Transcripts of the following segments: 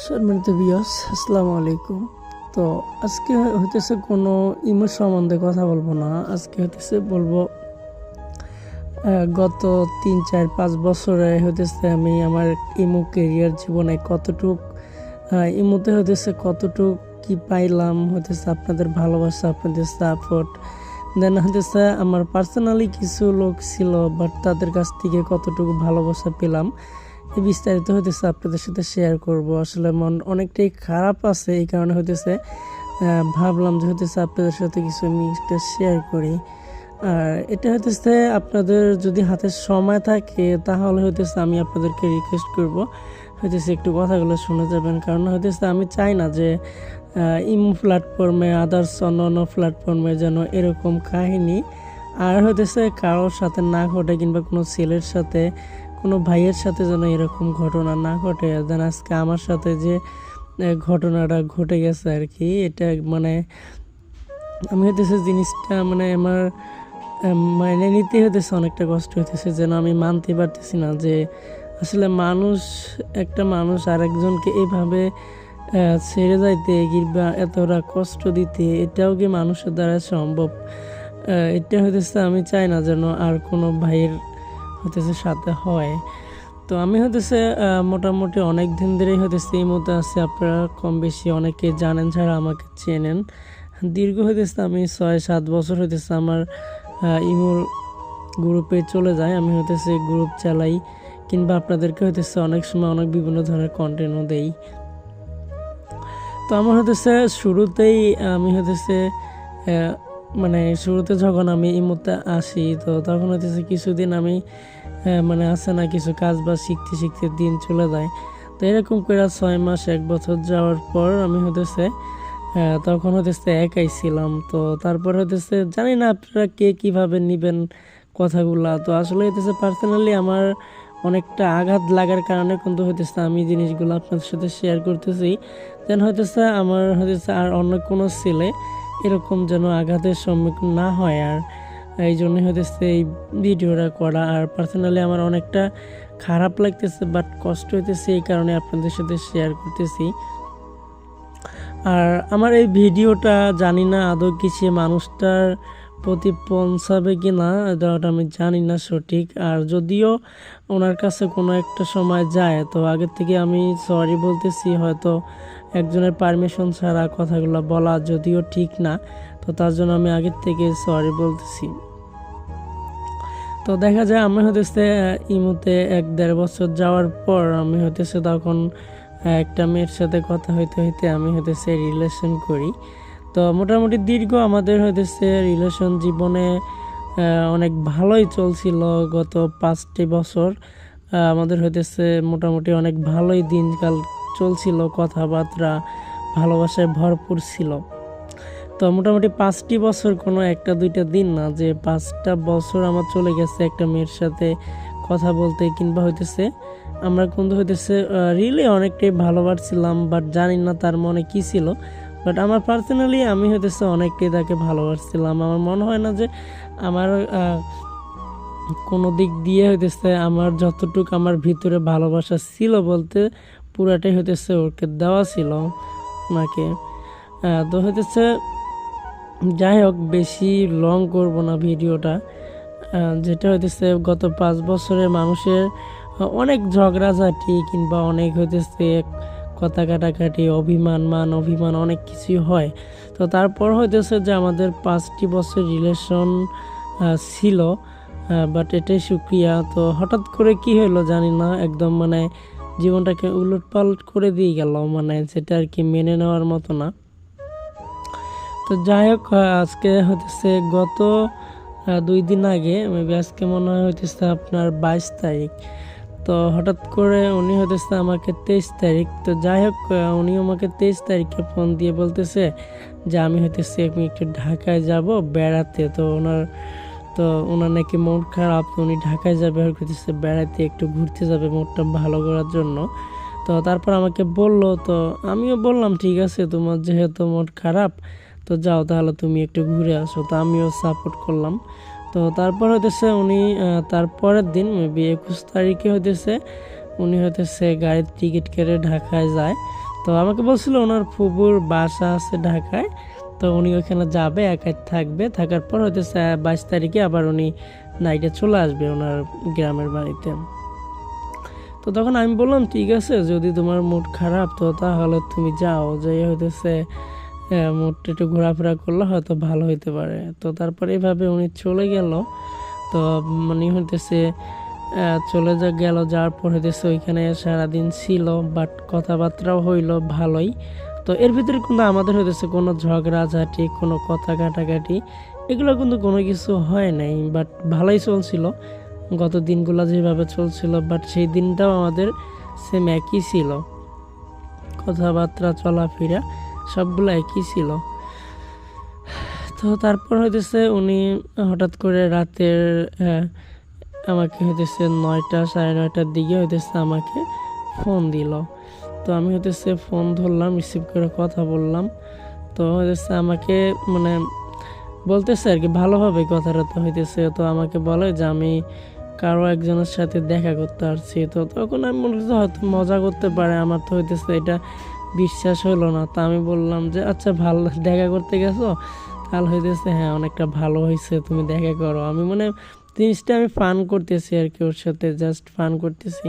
সম্মানিত ভিউয়ার্স, আসসালামু আলাইকুম। তো আজকে হইতেছে কোনো ইমো সম্বন্ধে কথা বলবো না। আজকে হইতেছে বলবো গত 3, 4, 5 বছরে হইতেছে আমি আমার ইমো কেরিয়ার জীবনে কতটুক ইমোতে হইতেছে কতটুক কি পাইলাম, হইতেছে আপনাদের ভালোবাসা, আপনাদের সাপোর্ট, দেন হইতেছে আমার পার্সোনালি কিছু লোক ছিল বাট তাদের কাছ থেকে কতটুকু ভালোবাসা পেলাম, এই বিস্তারিত হইতেছে আপনাদের সাথে শেয়ার করব। আসলে মন অনেকটাই খারাপ আছে, এই কারণে হইতেছে ভাবলাম যে হইতেছে আপনাদের সাথে কিছু আমি শেয়ার করি। আর এটা হইতেছে আপনাদের যদি হাতে সময় থাকে তাহলে হইতেছে আমি আপনাদেরকে রিকোয়েস্ট করব হইতেছে একটু কথাগুলো শুনে যাবেন, কারণ হইতেছে আমি চাই না যে ইমো প্ল্যাটফর্মে আদার্স অন্য প্ল্যাটফর্মে যেন এরকম কাহিনী আর হইতেছে কারোর সাথে না ঘটে, কিংবা কোনো ছেলের সাথে কোনো ভাইয়ের সাথে যেন এরকম ঘটনা না ঘটে। দেন আজকে আমার সাথে যে ঘটনাটা ঘটে গেছে আর কি, এটা মানে আমি হইতেছে জিনিসটা মানে আমার মানে নিতে হইতেছে অনেকটা কষ্ট হইতেছে, যেন আমি মানতে পারতেছি না যে আসলে একটা মানুষ আরেকজনকে এইভাবে ছেড়ে যাইতে কিংবা এতটা কষ্ট দিতে, এটাও কি মানুষের দ্বারা সম্ভব? এটা হইতেছে আমি চাই না যেন আর কোনো ভাইয়ের হইতেছে সাথে হয়। তো আমি হইতেছে মোটামুটি অনেক দিন ধরেই হইতেছে এই মতো আছে, আপনারা কম বেশি অনেকে জানেন ছাড়া আমাকে চেনেন। দীর্ঘ হইতেছে আমি 6-7 বছর হইতেছে আমার ইমোর গ্রুপে চলে যায়, আমি হইতেছে গ্রুপ চালাই, কিংবা আপনাদেরকে হইতেছে অনেক সময় অনেক বিভিন্ন ধরনের কন্টেন্টও দেই। তো আমার হইতেছে শুরুতেই আমি হইতেছে মানে শুরুতে যখন আমি ইমোতে আসি তো তখন হইতেছে কিছুদিন আমি মানে আছে না কিছু কাজ বা শিখতে শিখতে দিন চলে যায়। তো এরকম করে 6 মাস 1 বছর যাওয়ার পর আমি হইতেছে তখন হইতেছে একাই ছিলাম। তো তারপর হইতেছে জানি না আপনারা কে কীভাবে নেবেন কথাগুলা। তো আসলে হইতেছে পার্সোনালি আমার অনেকটা আঘাত লাগার কারণে কিন্তু হইতেছে আমি জিনিসগুলো আপনাদের সাথে শেয়ার করতেছি, যেন হইতেছে আমার হইতেছে আর অন্য কোনো ছেলে এরকম যেন আঘাতের সম্মুখীন না হয়। আর এই জন্যই হইতেছে এই ভিডিওটা করা। আর পার্সোনালি আমার অনেকটা খারাপ লাগতেছে বাট কষ্ট হইতেছে, এই কারণে আপনাদের সাথে শেয়ার করতেছি। আর আমার এই ভিডিওটা জানি না আদৌ কি সে মানুষটার প্রতি পৌঁছাবে কি না, এটা আমি জানি না সঠিক। আর যদিও ওনার কাছে কোনো একটা সময় যায় তো আগের থেকে আমি সরি বলতেছি, হয়তো একজনের পারমিশন ছাড়া কথাগুলো বলা যদিও ঠিক না, তো তার জন্য আমি আগের থেকে সরি বলতেছি। তো দেখা যায় আমি হইতেছে ইমোতে 1-1.5 বছর যাওয়ার পর আমি হইতেছে তখন একটা মেয়ের সাথে কথা হইতে হইতে আমি হইতেছে রিলেশন করি। তো মোটামুটি দীর্ঘ আমাদের হইতেছে রিলেশন জীবনে অনেক ভালোই চলছিল। গত 5টি বছর আমাদের হইতেছে মোটামুটি অনেক ভালোই দিনকাল চলছিল, কথাবার্তা ভালোবাসায় ভরপুর ছিল। তো মোটামুটি 5টি বছর কোনো 1-2টা দিন না, যে 5টা বছর আমার চলে গেছে একটা মেয়ের সাথে কথা বলতে, কিংবা হইতেছে আমরা কিন্তু হইতেছে রিয়েলি অনেকটাই ভালোবাসছিলাম, বাট জানি না তার মনে কি ছিল। বাট আমার পার্সোনালি আমি হইতেছে অনেকটাই তাকে ভালোবাসছিলাম। আমার মনে হয় না যে আমার কোনো দিক দিয়ে হইতেছে আমার যতটুকু আমার ভিতরে ভালোবাসা ছিল বলতে পুরাটাই হইতেছে ওকে দেওয়া ছিল ওনাকে। তো হইতেছে যাই হোক, বেশি লং করব না ভিডিওটা। যেটা হইতেছে গত 5 বছরে মানুষের অনেক ঝগড়াঝাটি কিংবা অনেক হইতেছে কথা কাটাকাটি, অভিমান অনেক কিছুই হয়। তো তারপর হইতেছে যে আমাদের 5টি বছর রিলেশন ছিল, বাট এটাই সুক্রিয়া। তো হঠাৎ করে কি হলো জানি না, একদম মানে জীবনটাকে উলটপালট করে দিয়ে গেল, মানে যেটা আর কি মেনে নেওয়ার মতো না। তো যাই হোক, আজকে হইতেছে গত 2 দিন আগে, মেবি আজকে মনে হয় হইতেছে আপনার 22 তারিখ। তো হঠাৎ করে উনি হইতেছে আমাকে 23 তারিখ, তো যাই হোক উনি আমাকে 23 তারিখে ফোন দিয়ে বলতেছে যে আমি হইতেছে আমি একটু ঢাকায় যাব বেড়াতে। তো ওনার নাকি মন খারাপ, উনি ঢাকায় যাবে আর হইতেছে বেড়াতে, একটু ঘুরতে যাবে মুডটা ভালো করার জন্য। তো তারপর আমাকে বলল, তো আমিও বললাম ঠিক আছে, তোমার যেহেতু মন খারাপ তো যাও তাহলে তুমি একটু ঘুরে আসো। তো আমিও সাপোর্ট করলাম। তো তারপর হইতেছে উনি তারপরের দিন মেবি 21 তারিখে হইতেছে উনি হইতেছে গাড়ির টিকিট কেটে ঢাকায় যায়। তো আমাকে বলছিল ওনার ফুপুর বাসা আছে ঢাকায়, তো উনি ওইখানে যাবে, একাই থাকবে, থাকার পর হয়তো 22 তারিখে আবার উনি নাইটে চলে আসবে ওনার গ্রামের বাড়িতে। তো তখন আমি বললাম ঠিক আছে, যদি তোমার মুড খারাপ তো তাহলে তুমি যাও, যাই হইতেছে মুডটা একটু ঘোরাফেরা করলে হয়তো ভালো হইতে পারে। তো তারপর এভাবে উনি চলে গেল। তো মানে হইতেছে চলে গেল, যাওয়ার পর হইতেছে ওইখানে সারাদিন ছিল, বাট কথাবার্তাও হইলো ভালোই। তো এর ভিতরে কিন্তু আমাদের হইতেছে কোনো ঝগড়াঝাটি, কোনো কথা কাটাকাটি এগুলো কিন্তু কোনো কিছু হয় নাই, বাট ভালোই চলছিল গত দিনগুলো যেভাবে চলছিল। বাট সেই দিনটাও আমাদের সেম একই ছিল, কথাবার্তা চলাফেরা সবগুলো একই ছিল। তো তারপর হইতেছে উনি হঠাৎ করে রাতের আমাকে হইতেছে 9টা 9:30টার দিকে হইতেছে আমাকে ফোন দিল। তো আমি হইতেছে ফোন ধরলাম, রিসিভ করে কথা বললাম। তো হইতেছে আমাকে মানে বলতেছে আর কি ভালোভাবে কথাটা তো হইতেছে। তো আমাকে বলে যে আমি কারো একজনের সাথে দেখা করতে আসছি। তো তখন আমি মনে করছি হয়তো মজা করতে পারে, আমার তো হইতেছে এটা বিশ্বাস হলো না। তো আমি বললাম যে আচ্ছা ভালো দেখা করতে গেছো, তাহলে হইতেছে হ্যাঁ অনেকটা ভালো হয়েছে, তুমি দেখা করো। আমি মানে জিনিসটা আমি ফান করতেছি আর কি, ওর সাথে জাস্ট ফান করতেছি।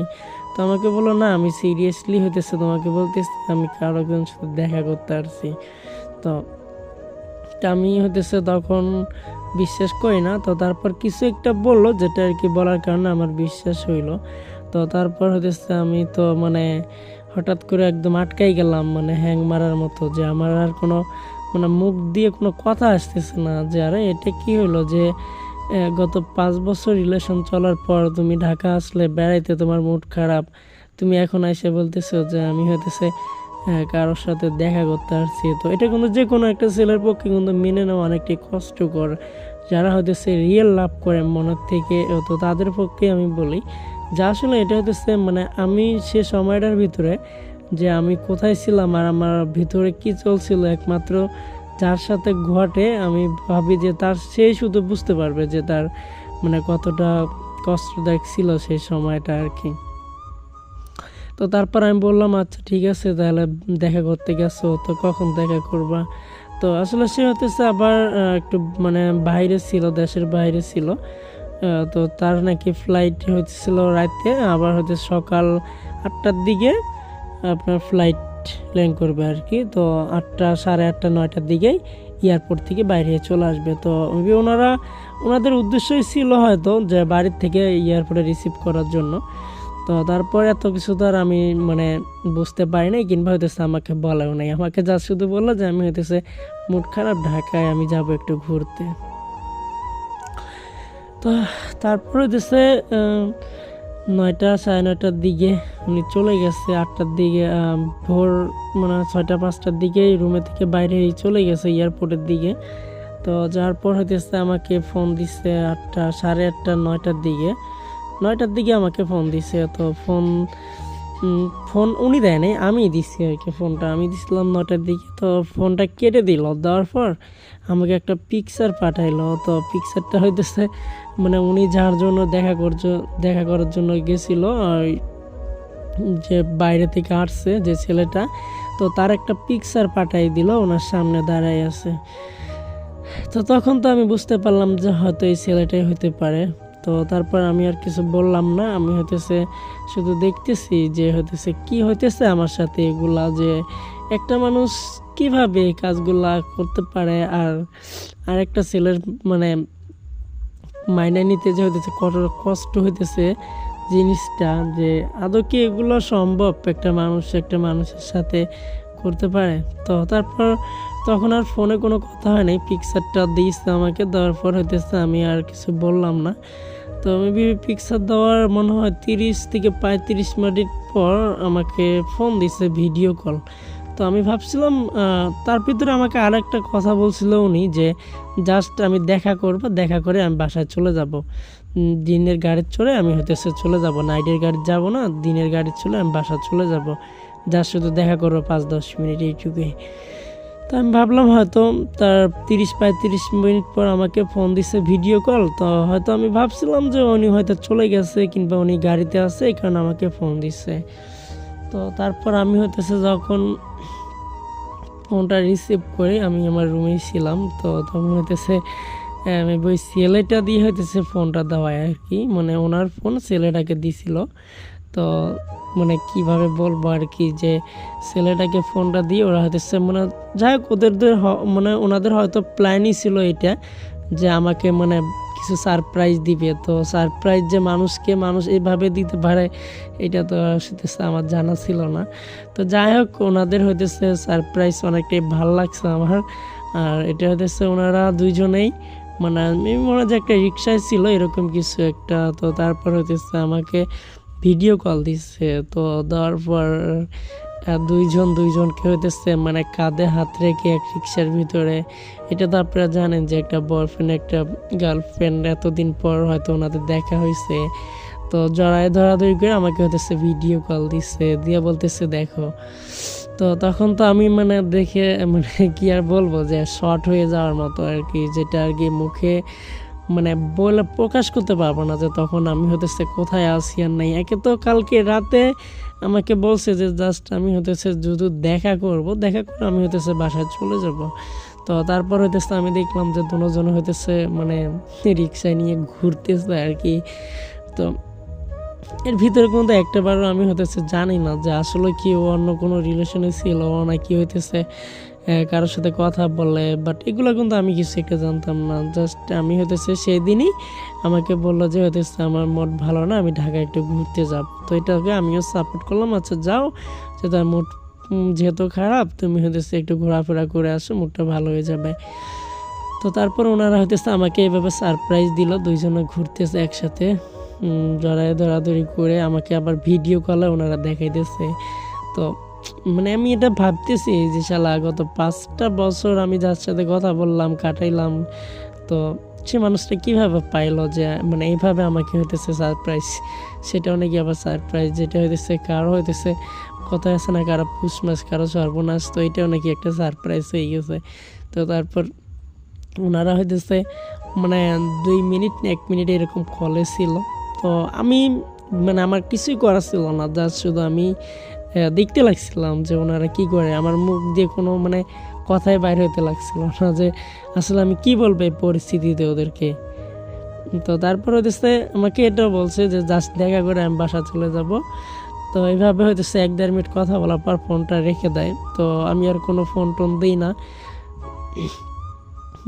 তো আমাকে বললো না আমি সিরিয়াসলি হইতেছে তোমাকে বলতেছি, আমি কারো একজনের সাথে দেখা করতে আসছি। তো আমি হইতেছে তখন বিশ্বাস করি না। তো তারপর কিছু একটা বললো যেটা আর কি বলার কারণে আমার বিশ্বাস হইলো। তো তারপর হইতেছে আমি তো মানে হঠাৎ করে একদম আটকাই গেলাম, মানে হ্যাং মারার মতো, যে আমার আর কোনো মানে মুখ দিয়ে কোনো কথা আসতেছে না, যে আরে এটা কি হলো যে গত 5 বছর রিলেশন চলার পর তুমি ঢাকা আসলে বেড়াইতে, তোমার মুড খারাপ, তুমি এখন এসে বলতেছো যে আমি হইতেছে কারোর সাথে দেখা করতে আসছি। তো এটা কিন্তু যে কোনো একটা ছেলের পক্ষে কিন্তু মেনে নেওয়া অনেকটাই কষ্টকর, যারা হইতেছে রিয়েল লাভ করে মনের থেকে। তো তাদের পক্ষে আমি বলি যে আসলে এটা হইতেছে মানে আমি সে সময়টার ভিতরে যে আমি কোথায় ছিলাম আর আমার ভিতরে কি চলছিল, একমাত্র যার সাথে ঘটে আমি ভাবি যে তার সেই শুধু বুঝতে পারবে যে তার মানে কতটা কষ্টদায়ক ছিল সেই সময়টা আর কি। তো তারপর আমি বললাম আচ্ছা ঠিক আছে, তাহলে দেখা করতে গেছো, তো কখন দেখা করবা? তো আসলে সে হতেছে আবার একটু মানে বাইরে ছিল, দেশের বাইরে ছিল। তো তার নাকি ফ্লাইট হচ্ছিল রাতে, আবার হচ্ছে সকাল 8টার দিকে আপনার ফ্লাইট ল্যান্ড করবে আর কি। তো 8টা 8:30 9টার দিকেই এয়ারপোর্ট থেকে বাইরে চলে আসবে। তো ওনাদের উদ্দেশ্যই ছিল হয়তো যে বাড়ির থেকে এয়ারপোর্টে রিসিভ করার জন্য। তো তারপর এত কিছু তো আর আমি মানে বুঝতে পারি নাই, কিংবা হইতেছে আমাকে বলেও নাই, আমাকে যা শুধু বললো যে আমি হইতেছে মুড খারাপ, ঢাকায় আমি যাব একটু ঘুরতে। তো তারপর হইতেছে 9টা 9:30টার দিকে উনি চলে গেছে। 8টার দিকে ভোর মানে 6টা 5টার দিকে রুমে থেকে বাইরে চলে গেছে এয়ারপোর্টের দিকে। তো যাওয়ার পর হইতেছে আমাকে ফোন দিচ্ছে 8টা 8:30 9টার দিকে আমাকে ফোন দিছে। তো ফোন উনি দেয় নাই, আমি দিচ্ছি আর কি, ফোনটা আমি দিছিলাম 9টার দিকে। তো ফোনটা কেটে দিল, দেওয়ার পর আমাকে একটা পিকচার পাঠাইলো। তো পিকচারটা হইতেছে মানে উনি যার জন্য দেখা করার জন্য গেছিল, যে বাইরে থেকে আসছে যে ছেলেটা, তো তার একটা পিকচার পাঠাই দিল, ওনার সামনে দাঁড়াই আছে। তো তখন তো আমি বুঝতে পারলাম যে হয়তো এই ছেলেটাই হইতে পারে। তো তারপর আমি আর কিছু বললাম না, আমি হইতেছে শুধু দেখতেছি যে হইতেছে কি হইতেছে আমার সাথে, এগুলা যে একটা মানুষ কিভাবে এই কাজগুলা করতে পারে, আর একটা ছেলের মানে মাইনে নিতে যে হইতেছে কত কষ্ট হইতেছে জিনিসটা, যে আদৌ কি এগুলো সম্ভব একটা মানুষের সাথে করতে পারে। তো তারপর তখন আর ফোনে কোনো কথা হয় নাই, পিকচারটা দিয়েছে আমাকে, দেওয়ার পর হইতেছে আমি আর কিছু বললাম না। তো মেবি পিকচার দেওয়ার মনে হয় 30 থেকে 35 মিনিট পর আমাকে ফোন দিছে ভিডিও কল। তো আমি ভাবছিলাম তার ভিতরে আমাকে আরেকটা কথা বলছিল উনি, যে জাস্ট আমি দেখা করে আমি বাসায় চলে যাব, দিনের গাড়ি চড়ে আমি হইতেছে চলে যাব, নাইটের গাড়ি যাব না, দিনের গাড়ি চলে আমি বাসা চলে যাব, জাস্ট শুধু দেখা করবো 5-10 মিনিট এইটুকুই। তো আমি ভাবলাম হয়তো তার 30-35 মিনিট পর আমাকে ফোন দিছে ভিডিও কল। তো হয়তো আমি ভাবছিলাম যে উনি হয়তো চলে গেছে কিংবা উনি গাড়িতে আছে, এই কারণে আমাকে ফোন দিছে। তো তারপর আমি হইতেছে যখন ফোনটা রিসিভ করি, আমি আমার রুমেই ছিলাম। তো তখন হইতেছে আমি ওই ছেলেটা দিয়ে হইতেছে ফোনটা দেওয়া আর কি, মানে ওনার ফোন ছেলেটাকে দিছিল। তো মানে কিভাবে বলবো আর কি, যে ছেলেটাকে ফোনটা দিয়ে ওরা হইতেছে মানে যাই হোক ওদের মানে ওনাদের হয়তো প্ল্যানই ছিল এটা, যে আমাকে মানে কিছু সারপ্রাইজ দিবে। তো সারপ্রাইজ যে মানুষ এইভাবে দিতে পারে এটা তো হইতেছে আমার জানা ছিল না। তো যাই হোক ওনাদের হইতেছে সারপ্রাইজ অনেকটাই ভালো লাগছে আমার। আর এটা হইতেছে ওনারা দুইজনেই মানে আমি মনে হয় যে একটা রিক্সায় ছিল এরকম কিছু একটা। তো তারপর হইতেছে আমাকে ভিডিও কল দিচ্ছে। তো দেওয়ার পর দুইজনকে হইতেছে মানে কাঁধে হাত রেখে এক রিক্সার ভিতরে। এটা তো আপনারা জানেন যে একটা বয়ফ্রেন্ড একটা গার্লফ্রেন্ড এতদিন পর হয়তো ওনাদের দেখা হয়েছে। তো জড়ায় ধরাধরি করে আমাকে হইতেছে ভিডিও কল দিচ্ছে, দিয়ে বলতেছে দেখো। তো তখন তো আমি মানে দেখে মানে কি আর বলবো, যে শর্ট হয়ে যাওয়ার মতো আর কি, যেটা আর কি মুখে মানে বলে প্রকাশ করতে পারবো না যে তখন আমি হতেছে কোথায় আছি আর নাই। একে তো কালকে রাতে আমাকে বলছে যে জাস্ট আমি হতেছে যদি দেখা করে আমি হতেছে বাসায় চলে যাব। তো তারপর হইতেছে আমি দেখলাম যে দুজন হইতেছে মানে রিক্সায় নিয়ে ঘুরতেছে আর কি। তো এর ভিতরে কিন্তু একটাবারও আমি হতেছে জানি না যে আসলে কি ও অন্য কোনো রিলেশনে ছিল না কি হইতেছে কারোর সাথে কথা বলে, বাট এগুলো কিন্তু আমি কিছু একটা জানতাম না। জাস্ট আমি হতেছে সেই দিনই আমাকে বললো যে হতেছে আমার মুড ভালো না, আমি ঢাকা একটু ঘুরতে যাব। তো এটাকে আমিও সাপোর্ট করলাম, আচ্ছা যাও, যে তার মুড যেহেতু খারাপ তুমি হতেছে একটু ঘোরাফেরা করে আসো, মুডটা ভালো হয়ে যাবে। তো তারপর ওনারা হইতেছে আমাকে এইভাবে সারপ্রাইজ দিল, দুইজনে ঘুরতেছে একসাথে জড়ায় ধরাধরি করে আমাকে আবার ভিডিও কলে ওনারা দেখাইতেছে। তো মানে আমি এটা ভাবতেছি যে শালা গত 5টা বছর আমি যার সাথে কথা বললাম কাটাইলাম, তো সে মানুষটা কীভাবে পাইলো যে মানে এইভাবে আমাকে হইতেছে সারপ্রাইজ। সেটাও নাকি আবার সারপ্রাইজ, যেটা হইতেছে কারো হইতেছে কথা আছে না, কারো পুষ মাস কারো সর্বনাশ, তো এটাও নাকি একটা সারপ্রাইজ হয়ে গেছে। তো তারপর ওনারা হইতেছে মানে 2 মিনিট 1 মিনিট এরকম কলে ছিল। তো আমি মানে আমার কিছুই করা ছিল না, জাস্ট শুধু আমি দেখতে লাগছিলাম যে ওনারা কি করে। আমার মুখ দিয়ে কোনো মানে কথাই বাইর হইতে লাগছিল না যে আসলে আমি কি বলবো এই পরিস্থিতিতে ওদেরকে। তো তারপর হইতেছে আমাকে এটাও বলছে যে জাস্ট দেখা করে আমি বাসা চলে যাব। তো এইভাবে হইতেছে 1-1.5 মিনিট কথা বলার পর ফোনটা রেখে দেয়। তো আমি আর কোনো ফোন টোন দিই না,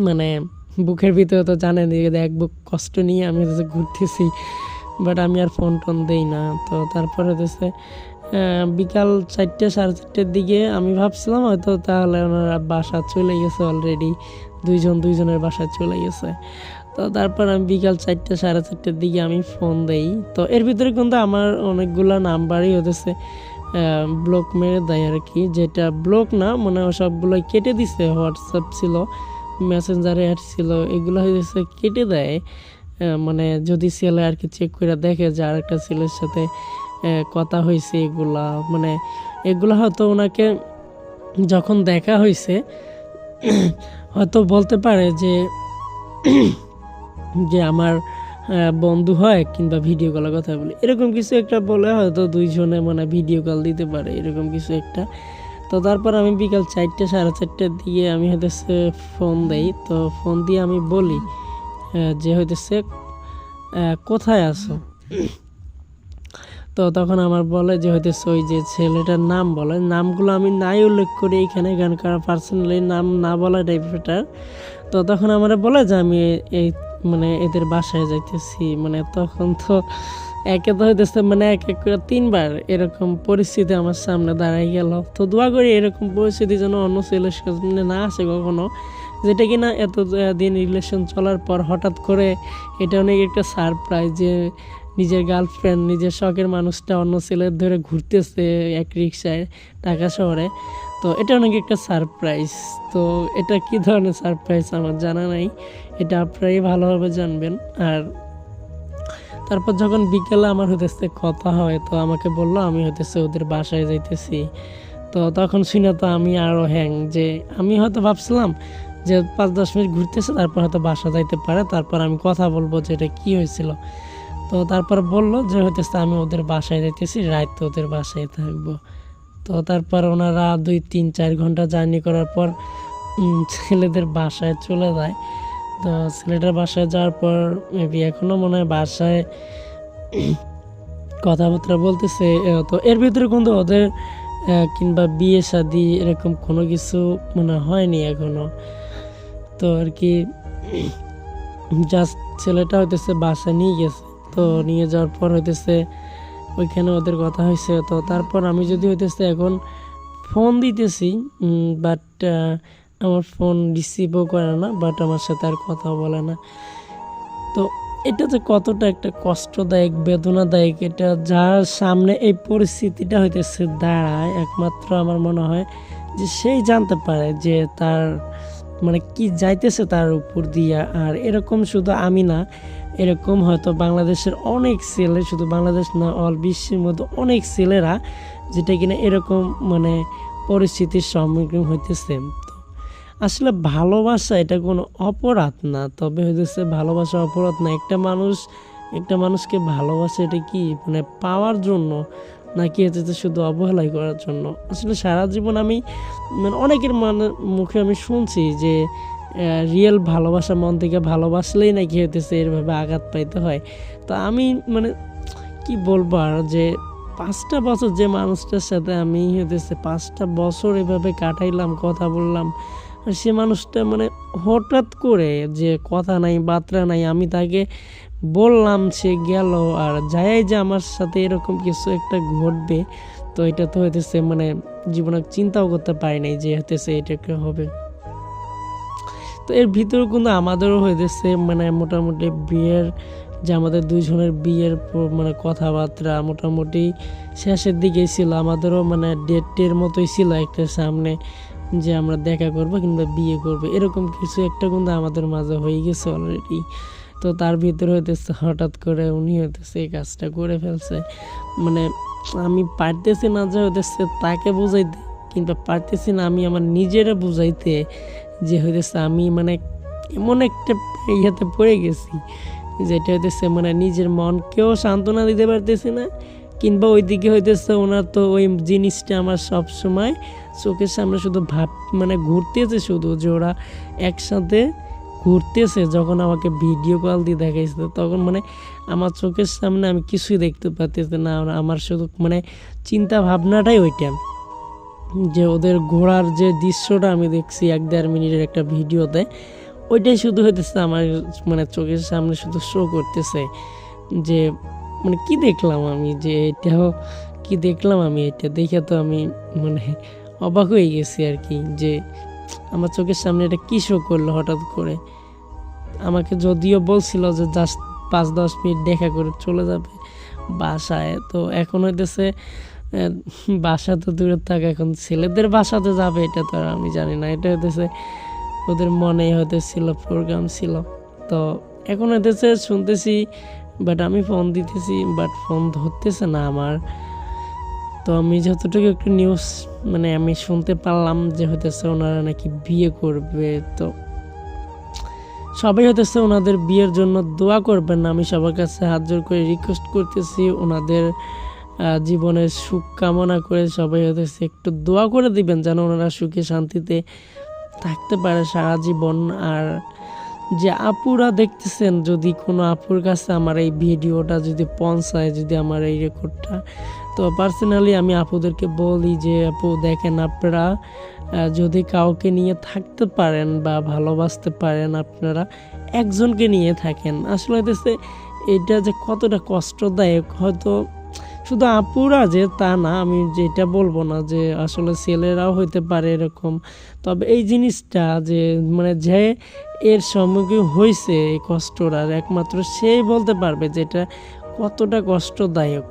মানে বুকের ভিতরে তো জানেন এক বুক কষ্ট নিয়ে আমি হচ্ছে ঘুরতেছি, বাট আমি আর ফোন টোন দিই না। তো তারপরে হচ্ছে বিকাল 4টে 4:30টার দিকে আমি ভাবছিলাম হয়তো তাহলে ওনারা বাসা চলে গেছে অলরেডি, দুইজনের বাসা চলে গেছে। তো তারপর আমি বিকাল 4টে 4:30টার দিকে আমি ফোন দেই। তো এর ভিতরে কিন্তু আমার অনেকগুলো নাম্বারই হতেছে ব্লক মেরে দেয় আর কি, যেটা ব্লক না মানে সবগুলো কেটে দিছে। হোয়াটসঅ্যাপ ছিল, মেসেঞ্জারে অ্যাড ছিল, এগুলো হয়েছে কেটে দেয়। মানে যদি ছেলে আর কি চেক করে দেখে যে আর একটা ছেলের সাথে কথা হয়েছে, মানে এগুলো হয়তো ওনাকে যখন দেখা হয়েছে হয়তো বলতে পারে যে যে আমার বন্ধু হয় কিংবা ভিডিও কলের কথা বলি, এরকম কিছু একটা বলে হয়তো দুইজনে মানে ভিডিও কল দিতে পারে, এরকম কিছু একটা। তো তারপর আমি বিকাল 4টে 4:30টার দিকে আমি হইতেছে ফোন দেই। তো ফোন দিয়ে আমি বলি যে হইতেছে কোথায় আছো। তো তখন আমার বলে যে হইতেছে ওই যে ছেলেটার নাম বলে, নামগুলো আমি নাই উল্লেখ করি এখানে, কারণ পার্সোনালি নাম না বলাটাই বেটার। তো তখন আমার বলে যে আমি এই মানে এদের বাসায় যাইতেছি। মানে তখন তো একে তো হইতেছে মানে এক এক করে 3বার এরকম পরিস্থিতি আমার সামনে দাঁড়াই গেল। তো দোয়া করি এরকম পরিস্থিতি যেন অন্য ছেলের সামনে না আসে কখনো, যেটা কিনা এত দিন রিলেশন চলার পর হঠাৎ করে এটা অনেক একটা সারপ্রাইজ, যে নিজের গার্লফ্রেন্ড নিজের শখের মানুষটা অন্য ছেলের ধরে ঘুরতেছে এক রিক্সায় ঢাকা শহরে। তো এটা অনেক একটা সারপ্রাইজ। তো এটা কি ধরনের সারপ্রাইজ আমার জানা নাই, এটা আপনারাই ভালোভাবে জানবেন। আর তারপর যখন বিকেলে আমার হইতেছে কথা হয়, তো আমাকে বললো আমি হইতেছে ওদের বাসায় যাইতেছি। তো তখন শুনে তো আমি আরও যে আমি হয়তো ভাবছিলাম যে 5-10 মিনিট ঘুরতেছে, তারপর হয়তো বাসা যাইতে পারে, তারপর আমি কথা বলবো যে এটা কী হয়েছিল। তো তারপর বলল যে হইতেছে আমি ওদের বাসায় যাইতেছি, রাত ওদের বাসায় থাকবো। তো তারপর ওনারা 2-3-4 ঘন্টা জার্নি করার পর ছেলেদের বাসায় চলে যায়। তো ছেলেটার বাসায় যাওয়ার পর মেবি এখনও মনে হয় বাসায় কথাবার্তা বলতেছে। তো এর ভিতরে কিন্তু ওদের কিংবা বিয়ে শাদী এরকম কোনো কিছু মনে হয়নি এখনো। তো আর কি জাস্ট ছেলেটা হইতেছে বাসায় নিয়ে গেছে। তো নিয়ে যাওয়ার পর হইতেছে ওইখানে ওদের কথা হয়েছে। তো তারপর আমি যদি হইতেছে এখন ফোন দিতেছি, বাট আমার ফোন রিসিভও করে না, বাট আমার সাথে আর কথা বলে না। তো এটা যে কতটা একটা কষ্টদায়ক, বেদনাদায়ক, এটা যার সামনে এই পরিস্থিতিটা হইতেছে দাঁড়ায়, একমাত্র আমার মনে হয় যে সেই জানতে পারে যে তার মানে কি যাইতেছে তার উপর দিয়া। আর এরকম শুধু আমি না, এরকম হয়তো বাংলাদেশের অনেক ছেলে, শুধু বাংলাদেশ না অল বিশ্বের মধ্যে অনেক ছেলেরা যেটা কিনা এরকম মানে পরিস্থিতির সম্মুখীন হইতেছে। তো আসলে ভালোবাসা এটা কোনো অপরাধ না, তবে হইতেছে ভালোবাসা অপরাধ না। একটা মানুষকে ভালোবাসা এটা কি মানে পাওয়ার জন্য নাকি হচ্ছে শুধু অবহেলাই করার জন্য? আসলে সারা জীবন আমি মানে অনেকের মুখে আমি শুনছি যে রিয়েল ভালোবাসা, মন থেকে ভালোবাসলেই নাকি হইতেছে এরভাবে আঘাত পাইতে হয়। তো আমি মানে কি বলবো আর, যে 5টা বছর যে মানুষটার সাথে আমি হইতেছে 5টা বছর এভাবে কাটাইলাম, কথা বললাম, আর সে মানুষটা মানে হঠাৎ করে যে কথা নাই বার্তা নাই, আমি তাকে বললাম, সে গেল, আর যাই যে আমার সাথে এরকম কিছু একটা ঘটবে, তো এটা তো হইতেছে মানে জীবনে চিন্তাও করতে পারি নাই যে হইতেছে এটাকে হবে। তো এর ভিতরে কিন্তু আমাদেরও হইতেছে মানে মোটামুটি বিয়ের যে আমাদের দুজনের বিয়ের মানে কথাবার্তা মোটামুটি শেষের দিকেই ছিল। আমাদেরও মানে ডেটের মতোই ছিল একটা সামনে, যে আমরা দেখা করব কিংবা বিয়ে করব, এরকম কিছু একটা কিন্তু আমাদের মাঝে হয়ে গেছে অলরেডি। তো তার ভিতরে হইতেছে হঠাৎ করে উনি হইতেছে এই কাজটা করে ফেলছে। মানে আমি পারতেছি না যে হইতেছে তাকে বুঝাইতে, কিংবা পারতেছি না আমি আমার নিজেরা বুঝাইতে যে হইতেছে আমি মানে এমন একটা ইয়েতে পড়ে গেছি যেটা হইতেছে মানে নিজের মনকেও সান্ত্বনা দিতে পারতেছি না, কিংবা ওইদিকে হইতেছে ওনার তো ওই জিনিসটা আমার সবসময় চোখের সামনে শুধু মানে ঘুরতেছে, শুধু যে ওরা একসাথে ঘুরতেছে। যখন আমাকে ভিডিও কল দিয়ে দেখাইছে তখন মানে আমার চোখের সামনে আমি কিছুই দেখতে পারতেছি না। আমার শুধু মানে চিন্তা ভাবনাটাই ওইটা, যে ওদের ঘোরার যে দৃশ্যটা আমি দেখছি 1-1.5 মিনিটের একটা ভিডিওতে, ওইটাই শুধু হইতেছে আমার মানে চোখের সামনে শুধু শো করতেছে। যে মানে কি দেখলাম আমি, যে এটাও কি দেখলাম আমি, এটা দেখে তো আমি মানে অবাক হয়ে গেছি আর কি, যে আমার চোখের সামনে এটা কী শো করলো হঠাৎ করে। আমাকে যদিও বলছিল যে জাস্ট 5-10 মিনিট দেখা করে চলে যাবে বাসায়। তো এখন হইতেছে বাসা তো দূরে থাক, এখন ছেলেদের বাসাতে যাবে এটা তো আর আমি জানি না, এটা হইতেছে ওদের মনেই হয়তো ছিল, প্রোগ্রাম ছিল। তো এখন হইতেছে শুনতেছি, বাট আমি ফোন দিতেছি, বাট ফোন ধরতেছে না আমার। তো আমি যতটুকু একটু নিউজ মানে আমি শুনতে পারলাম যে হইতেছে ওনারা নাকি বিয়ে করবে। তো সবাই হইতেছে ওনাদের বিয়ের জন্য দোয়া করবেন না, আমি সবার কাছে হাত জোর করে রিকোয়েস্ট করতেছি, ওনাদের জীবনের সুখ কামনা করে সবাই হইতেছে একটু দোয়া করে দিবেন যেন ওনারা সুখে শান্তিতে থাকতে পারে সারা জীবন। আর যে আপুরা দেখতেছেন, যদি কোনো আপুর কাছে আমার এই ভিডিওটা যদি পৌঁছায়, যদি আমার এই রেকর্ডটা, তো পার্সোনালি আমি আপুদেরকে বলি যে আপু দেখেন, আপনারা যদি কাউকে নিয়ে থাকতে পারেন বা ভালোবাসতে পারেন, আপনারা একজনকে নিয়ে থাকেন। আসলে হইতেছে এটা যে কতটা কষ্টদায়ক, হয়তো শুধু আপুরা যে তা না, আমি যেটা বলবো না, যে আসলে ছেলেরাও হইতে পারে এরকম। তবে এই জিনিসটা যে মানে যে এর সম্মুখীন হয়েছে এই কষ্টটার, একমাত্র সেই বলতে পারবে যে এটা কতটা কষ্টদায়ক।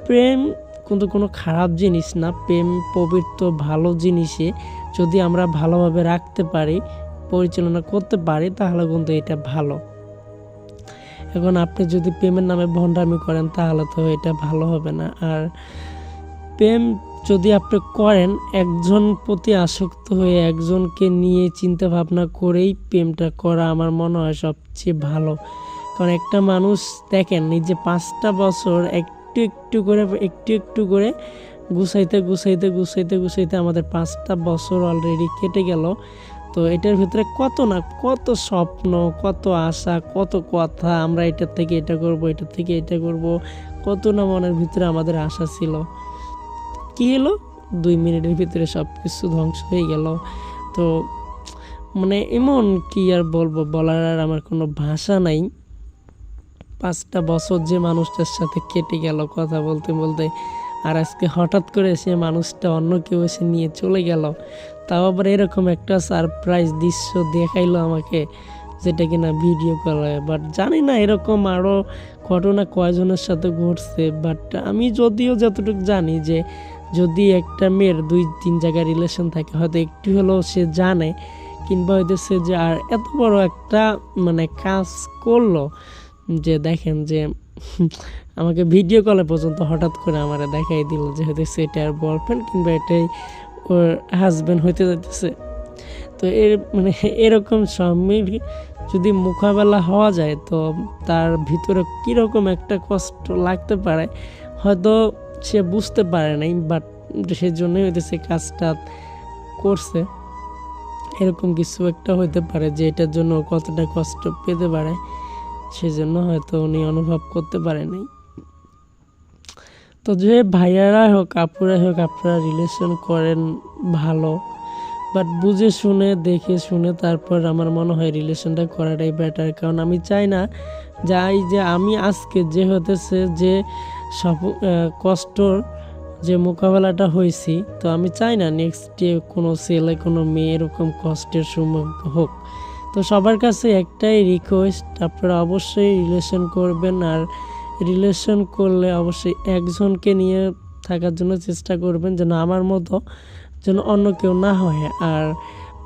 প্রেম কিন্তু কোনো খারাপ জিনিস না, প্রেম পবিত্র ভালো জিনিসে যদি আমরা ভালোভাবে রাখতে পারি, পরিচালনা করতে পারি, তাহলে কিন্তু এটা ভালো। এখন আপনি যদি প্রেমের নামে ভণ্ডামি করেন তাহলে তো এটা ভালো হবে না। আর প্রেম যদি আপনি করেন একজন প্রতি আসক্ত হয়ে, একজনকে নিয়ে চিন্তা ভাবনা করেই প্রেমটা করা আমার মনে হয় সবচেয়ে ভালো। কারণ একটা মানুষ দেখেন এই যে 5টা বছর একটু একটু করে গুছাইতে আমাদের 5টা বছর অলরেডি কেটে গেল। তো এটার ভিতরে কত স্বপ্ন, কত আশা, কত কথা, আমরা এটার থেকে এটা করব, এটার থেকে এটা করব, কত না মনের ভিতরে আমাদের আশা ছিল। কি হলো, 2 মিনিটের ভিতরে সব কিছু ধ্বংস হয়ে গেল। তো মানে এমন কি আর বলবো, বলার আর আমার কোনো ভাষা নাই। 5টা বছর যে মানুষটার সাথে কেটে গেল কথা বলতে বলতে, আর আজকে হঠাৎ করে সে মানুষটা অন্য কেউ এসে নিয়ে চলে গেল। তাও আবার এরকম একটা সারপ্রাইজ দৃশ্য দেখাইলো আমাকে, যেটা কিনা ভিডিও কলে। বাট জানি না এরকম আরও ঘটনা কয়জনের সাথে ঘটছে। বাট আমি যদিও যতটুকু জানি যে যদি একটা মেয়ের 2-3 জায়গায় রিলেশন থাকে, হয়তো একটু হলেও সে জানে, কিংবা হইতেছে যে আর এত বড় একটা মানে কাজ করলো যে দেখেন যে আমাকে ভিডিও কলে পর্যন্ত হঠাৎ করে আমার দেখাই দিল যে হইতেছে এটা আর বয়ফ্রেন্ড কিংবা এটাই ওর হাজব্যান্ড হইতে যাইতেছে। তো মানে এরকম স্বামীর যদি মোকাবেলা হওয়া যায় তো তার ভিতরে কীরকম একটা কষ্ট লাগতে পারে হয়তো সে বুঝতে পারে নাই, বাট সেজন্যই হইতেছে কাজটা করছে। এরকম কিছু একটা হইতে পারে যে এটার জন্য কতটা কষ্ট পেতে পারে, সেজন্য হয়তো উনি অনুভব করতে পারে নাই। তো যে ভাইয়ারা হোক আপুরাই হোক, আপনারা রিলেশন করেন ভালো, বাট বুঝে শুনে দেখে শুনে তারপর আমার মনে হয় রিলেশনটা করাটাই বেটার। কারণ আমি চাই না যে আমি আজকে যে হতেছে যে সব কষ্টর যে মোকাবেলাটা হয়েছি, তো আমি চাই না নেক্সট ডে কোনো ছেলে কোনো মেয়ে এরকম কষ্টের সম্মুখীন হোক। তো সবার কাছে একটাই রিকোয়েস্ট, আপনারা অবশ্যই রিলেশন করবেন, আর রিলেশন করলে অবশ্যই একজনকে নিয়ে থাকার জন্য চেষ্টা করবেন, যেন আমার মতো যেন অন্য কেউ না হয়। আর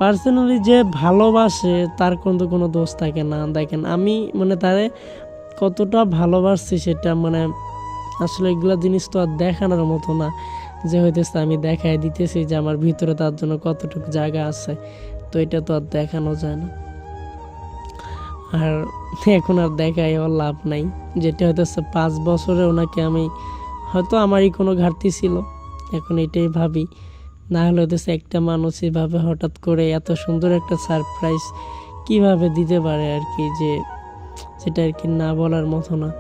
পার্সোনালি যে ভালোবাসে তার কিন্তু কোনো দোষ থাকে না। দেখেন আমি মানে তারে কতটা ভালোবাসছি সেটা মানে আসলে এগুলো জিনিস তো আর দেখানোর মতো না যে হইতেছে আমি দেখাই দিতেছি যে আমার ভিতরে তার জন্য কতটুকু জায়গা আছে, তো এটা তো আর দেখানো যায় না। আর এখন আর দেখাই ওর লাভ নাই, যেটা হইতেছে 5 বছরে ওনাকে আমি হয়তো আমারই কোনো ঘাটতি ছিল, এখন এটাই ভাবি। না হলে হইতেছে একটা মানুষ এভাবে হঠাৎ করে এত সুন্দর একটা সারপ্রাইজ কিভাবে দিতে পারে আর কি, যে সেটা আর কি না বলার মতো না।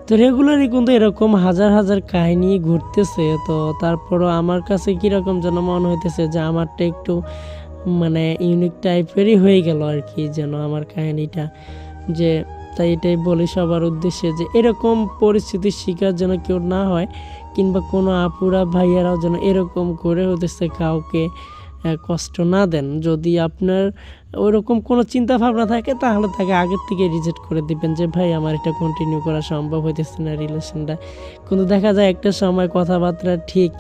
তো রেগুলারই কিন্তু এরকম হাজার কাহিনী ঘুরতেছে। তো তারপরও আমার কাছে কীরকম যেন মনে হইতেছে যে আমারটা একটু মানে ইউনিক টাইপেরই হয়ে গেল আর কি, যেন আমার কাহিনীটা। যে তাই এটাই বলি সবার উদ্দেশ্যে যে এরকম পরিস্থিতির শিকার যেন কেউ না হয়, কিংবা কোনো আপুরা ভাইয়ারাও যেন এরকম করে হতেছে কাউকে কষ্ট না দেন। যদি আপনার ওইরকম কোনো চিন্তা ভাবনা থাকে তাহলে তাকে আগের থেকে রিজেক্ট করে দিবেন যে ভাই আমার এটা কন্টিনিউ করা সম্ভব হইতেছে না রিলেশনটা। কিন্তু দেখা যায় একটা সময় কথাবার্তা ঠিক,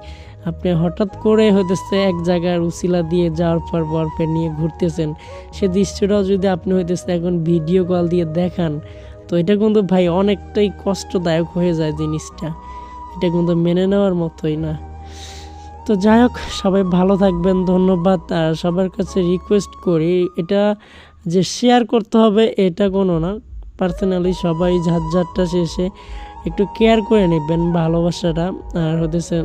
আপনি হঠাৎ করে হইতেছে এক জায়গার উসিলা দিয়ে যাওয়ার পর বরফের নিয়ে ঘুরতেছেন, সে দৃশ্যটাও যদি আপনি হইতেছে এখন ভিডিও কল দিয়ে দেখান, তো এটা কিন্তু ভাই অনেকটাই কষ্টদায়ক হয়ে যায় জিনিসটা, এটা কিন্তু মেনে নেওয়ার মতোই না। তো যাই হোক, সবাই ভালো থাকবেন, ধন্যবাদ। আর সবার কাছে রিকোয়েস্ট করি এটা যে শেয়ার করতে হবে এটা কোনো না, পার্সোনালি সবাই ঝাঁটটা শেষে একটু কেয়ার করে নেবেন ভালোবাসাটা, আর হইতেছে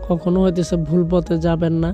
কখনো হইতেছে ভুল পথে যাবেন না।